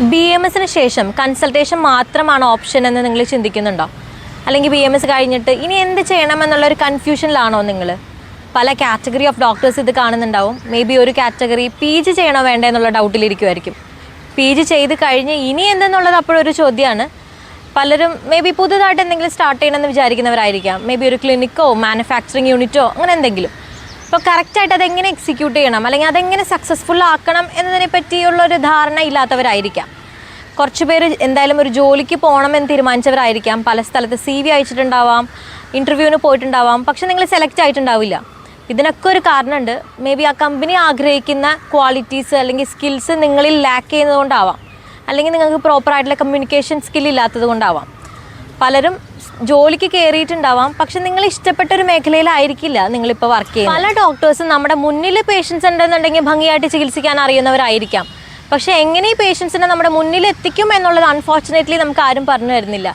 BMSന് ശേഷം കൺസൾട്ടേഷൻ മാത്രമാണ് ഓപ്ഷൻ എന്ന് നിങ്ങൾ ചിന്തിക്കുന്നുണ്ടോ? അല്ലെങ്കിൽ BMS കഴിഞ്ഞിട്ട് ഇനി എന്ത് ചെയ്യണമെന്നുള്ളൊരു കൺഫ്യൂഷനിലാണോ നിങ്ങൾ? പല കാറ്റഗറി ഓഫ് ഡോക്ടേഴ്സ് ഇത് കാണുന്നുണ്ടാവും. മേ ബി ഒരു കാറ്റഗറി PG ചെയ്യണോ വേണ്ടേ എന്നുള്ള ഡൗട്ടിലിരിക്കുമായിരിക്കും. PG ചെയ്ത് കഴിഞ്ഞ് ഇനി എന്തെന്നുള്ളത് അപ്പോഴൊരു ചോദ്യമാണ്. പലരും മേ ബി പുതുതായിട്ട് എന്തെങ്കിലും സ്റ്റാർട്ട് ചെയ്യണമെന്ന് വിചാരിക്കുന്നവരായിരിക്കാം. മേ ബി ഒരു ക്ലിനിക്കോ മാനുഫാക്ചറിങ് യൂണിറ്റോ അങ്ങനെ എന്തെങ്കിലും. അപ്പോൾ കറക്റ്റായിട്ട് അതെങ്ങനെ എക്സിക്യൂട്ട് ചെയ്യണം അല്ലെങ്കിൽ അതെങ്ങനെ സക്സസ്ഫുൾ ആക്കണം എന്നതിനെ പറ്റിയുള്ളൊരു ധാരണ ഇല്ലാത്തവരായിരിക്കാം. കുറച്ച് പേര് എന്തായാലും ഒരു ജോലിക്ക് പോകണമെന്ന് തീരുമാനിച്ചവരായിരിക്കാം. പല സ്ഥലത്ത് CV അയച്ചിട്ടുണ്ടാവാം, ഇൻ്റർവ്യൂവിന് പോയിട്ടുണ്ടാവാം, പക്ഷെ നിങ്ങൾ സെലക്ട് ആയിട്ടുണ്ടാവില്ല. ഇതിനൊക്കെ ഒരു കാരണമുണ്ട്. മേ ബി ആ കമ്പനി ആഗ്രഹിക്കുന്ന ക്വാളിറ്റീസ് അല്ലെങ്കിൽ സ്കിൽസ് നിങ്ങളിൽ ലാക്ക് ചെയ്യുന്നതുകൊണ്ടാവാം, അല്ലെങ്കിൽ നിങ്ങൾക്ക് പ്രോപ്പറായിട്ടുള്ള കമ്മ്യൂണിക്കേഷൻ സ്കിൽ ഇല്ലാത്തത് കൊണ്ടാവാം. പലരും ജോലിക്ക് കയറിയിട്ടുണ്ടാവാം, പക്ഷെ നിങ്ങൾ ഇഷ്ടപ്പെട്ട ഒരു മേഖലയിലായിരിക്കില്ല നിങ്ങളിപ്പോൾ വർക്ക് ചെയ്യുന്നത്. പല ഡോക്ടേഴ്സും നമ്മുടെ മുന്നിൽ പേഷ്യൻസ് ഉണ്ടെന്നുണ്ടെങ്കിൽ ഭംഗിയായിട്ട് ചികിത്സിക്കാൻ അറിയുന്നവരായിരിക്കാം. പക്ഷേ എങ്ങനെ ഈ പേഷ്യൻസിനെ നമ്മുടെ മുന്നിൽ എത്തിക്കും എന്നുള്ളത് അൺഫോർച്ചുനേറ്റ്ലി നമുക്ക് ആരും പറഞ്ഞു തരുന്നില്ല.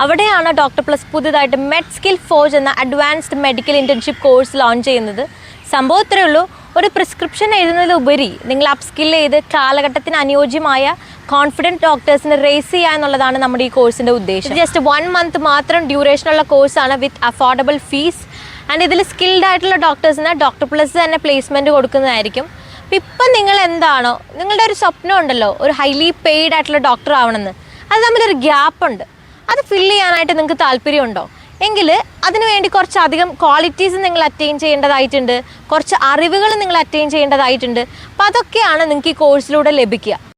അവിടെയാണ് ഡോക്ടർ പ്ലസ് പുതുതായിട്ട് മെഡ് സ്കിൽ ഫോർജ് എന്ന advanced medical internship course launch ചെയ്യുന്നത്. സംഭവം ഇത്രയേ ഉള്ളൂ, ഒരു പ്രിസ്ക്രിപ്ഷൻ എഴുതുന്നതിലുപരി നിങ്ങൾ അപ്പ് സ്കിൽ ചെയ്ത് കാലഘട്ടത്തിന് അനുയോജ്യമായ കോൺഫിഡൻറ്റ് ഡോക്ടേഴ്സിനെ റേസ് ചെയ്യുക എന്നുള്ളതാണ് നമ്മുടെ ഈ കോഴ്സിൻ്റെ ഉദ്ദേശം. ജസ്റ്റ് 1 month മാത്രം ഡ്യൂറേഷനുള്ള കോഴ്സാണ് വിത്ത് അഫോർഡബിൾ ഫീസ്. ആൻഡ് ഇതിൽ സ്കിൽഡ് ആയിട്ടുള്ള ഡോക്ടേഴ്സിന് ഡോക്ടർ പ്ലസ് തന്നെ പ്ലേസ്മെൻറ്റ് കൊടുക്കുന്നതായിരിക്കും. ഇപ്പം നിങ്ങൾ എന്താണോ നിങ്ങളുടെ ഒരു സ്വപ്നം ഉണ്ടല്ലോ, ഒരു ഹൈലി പെയ്ഡ് ആയിട്ടുള്ള ഡോക്ടർ ആവണമെന്ന്, അത് തമ്മിലൊരു ഗ്യാപ്പുണ്ട്. അത് ഫില്ല് ചെയ്യാനായിട്ട് നിങ്ങൾക്ക് താല്പര്യമുണ്ടോ എങ്കിൽ അതിനുവേണ്ടി കുറച്ചധികം ക്വാളിറ്റീസ് നിങ്ങൾ അറ്റൈൻ ചെയ്യേണ്ടതായിട്ടുണ്ട്, കുറച്ച് അറിവുകൾ നിങ്ങൾ അറ്റൈൻ ചെയ്യേണ്ടതായിട്ടുണ്ട്. അപ്പോൾ അതൊക്കെയാണ് നിങ്ങൾക്ക് ഈ കോഴ്സിലൂടെ ലഭിക്കുക.